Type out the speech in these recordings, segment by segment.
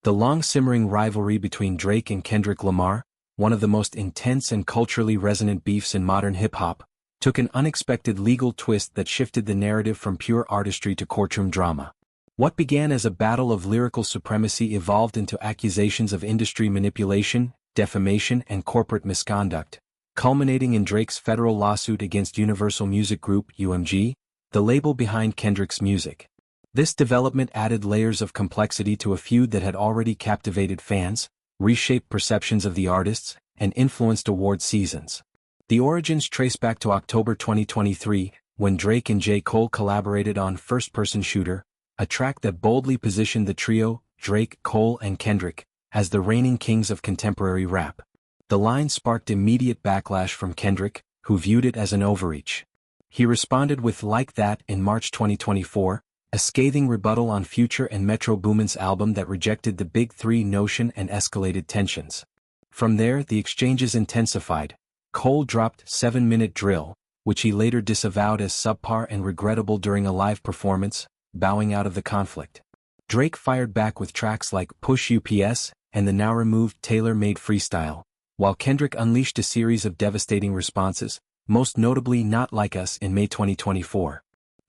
The long-simmering rivalry between Drake and Kendrick Lamar, one of the most intense and culturally resonant beefs in modern hip-hop, took an unexpected legal twist that shifted the narrative from pure artistry to courtroom drama. What began as a battle of lyrical supremacy evolved into accusations of industry manipulation, defamation, and corporate misconduct, culminating in Drake's federal lawsuit against Universal Music Group (UMG), the label behind Kendrick's music. This development added layers of complexity to a feud that had already captivated fans, reshaped perceptions of the artists, and influenced award seasons. The origins trace back to October 2023, when Drake and J. Cole collaborated on First Person Shooter, a track that boldly positioned the trio, Drake, Cole, and Kendrick, as the reigning kings of contemporary rap. The line sparked immediate backlash from Kendrick, who viewed it as an overreach. He responded with "Like That" in March 2024, a scathing rebuttal on Future and Metro Boomin's album that rejected the Big Three notion and escalated tensions. From there, the exchanges intensified. Cole dropped 7-Minute Drill, which he later disavowed as subpar and regrettable during a live performance, bowing out of the conflict. Drake fired back with tracks like Push UPS and the now-removed Tailor-Made Freestyle, while Kendrick unleashed a series of devastating responses, most notably Not Like Us in May 2024.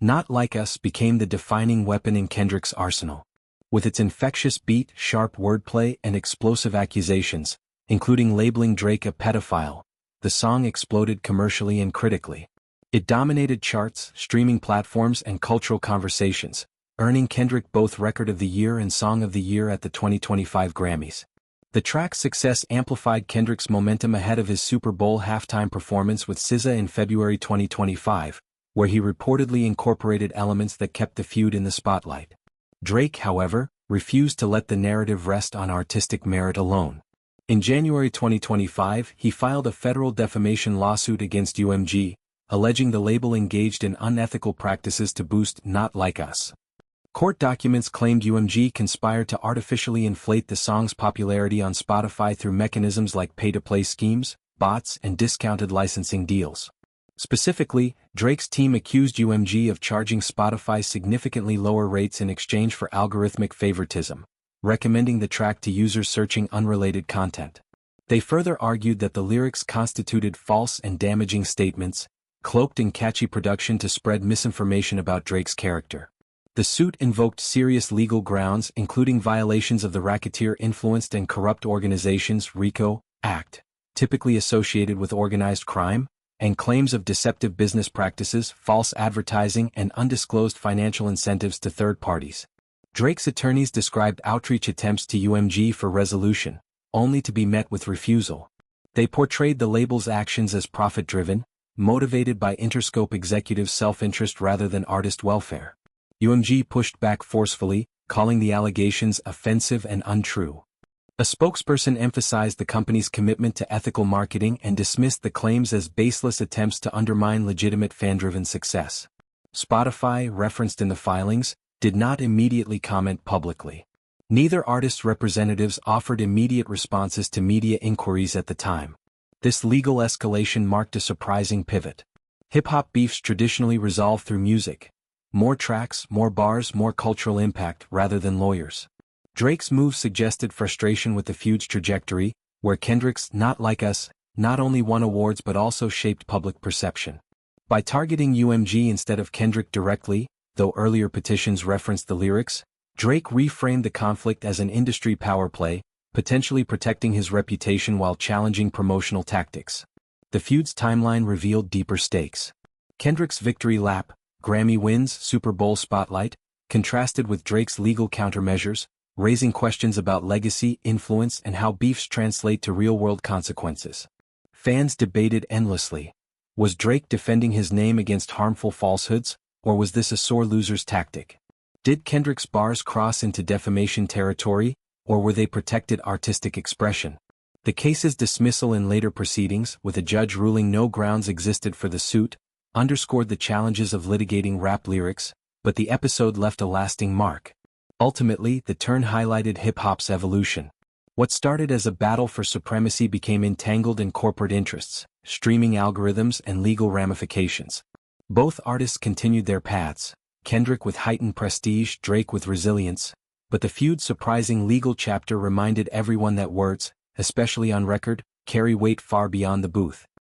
Not Like Us became the defining weapon in Kendrick's arsenal. With its infectious beat, sharp wordplay, and explosive accusations, including labeling Drake a pedophile, the song exploded commercially and critically. It dominated charts, streaming platforms, and cultural conversations, earning Kendrick both Record of the Year and Song of the Year at the 2025 Grammys. The track's success amplified Kendrick's momentum ahead of his Super Bowl halftime performance with SZA in February 2025, where he reportedly incorporated elements that kept the feud in the spotlight. Drake, however, refused to let the narrative rest on artistic merit alone. In January 2025, he filed a federal defamation lawsuit against UMG, alleging the label engaged in unethical practices to boost Not Like Us. Court documents claimed UMG conspired to artificially inflate the song's popularity on Spotify through mechanisms like pay-to-play schemes, bots, and discounted licensing deals. Specifically, Drake's team accused UMG of charging Spotify significantly lower rates in exchange for algorithmic favoritism, recommending the track to users searching unrelated content. They further argued that the lyrics constituted false and damaging statements, cloaked in catchy production to spread misinformation about Drake's character. The suit invoked serious legal grounds including violations of the Racketeer Influenced and Corrupt Organizations (RICO) Act, typically associated with organized crime, and claims of deceptive business practices, false advertising, and undisclosed financial incentives to third parties. Drake's attorneys described outreach attempts to UMG for resolution, only to be met with refusal. They portrayed the label's actions as profit-driven, motivated by Interscope executives' self-interest rather than artist welfare. UMG pushed back forcefully, calling the allegations offensive and untrue. A spokesperson emphasized the company's commitment to ethical marketing and dismissed the claims as baseless attempts to undermine legitimate fan-driven success. Spotify, referenced in the filings, did not immediately comment publicly. Neither artist's representatives offered immediate responses to media inquiries at the time. This legal escalation marked a surprising pivot. Hip-hop beefs traditionally resolve through music. More tracks, more bars, more cultural impact rather than lawyers. Drake's move suggested frustration with the feud's trajectory, where Kendrick's Not Like Us not only won awards but also shaped public perception. By targeting UMG instead of Kendrick directly, though earlier petitions referenced the lyrics, Drake reframed the conflict as an industry power play, potentially protecting his reputation while challenging promotional tactics. The feud's timeline revealed deeper stakes. Kendrick's victory lap, Grammy wins, Super Bowl spotlight, contrasted with Drake's legal countermeasures, raising questions about legacy, influence, and how beefs translate to real-world consequences. Fans debated endlessly. Was Drake defending his name against harmful falsehoods, or was this a sore loser's tactic? Did Kendrick's bars cross into defamation territory, or were they protected artistic expression? The case's dismissal in later proceedings, with a judge ruling no grounds existed for the suit, underscored the challenges of litigating rap lyrics, but the episode left a lasting mark. Ultimately, the turn highlighted hip-hop's evolution. What started as a battle for supremacy became entangled in corporate interests, streaming algorithms, and legal ramifications. Both artists continued their paths, Kendrick with heightened prestige, Drake with resilience, But the Feud's surprising legal chapter reminded everyone that words, especially on record, carry weight far beyond the booth.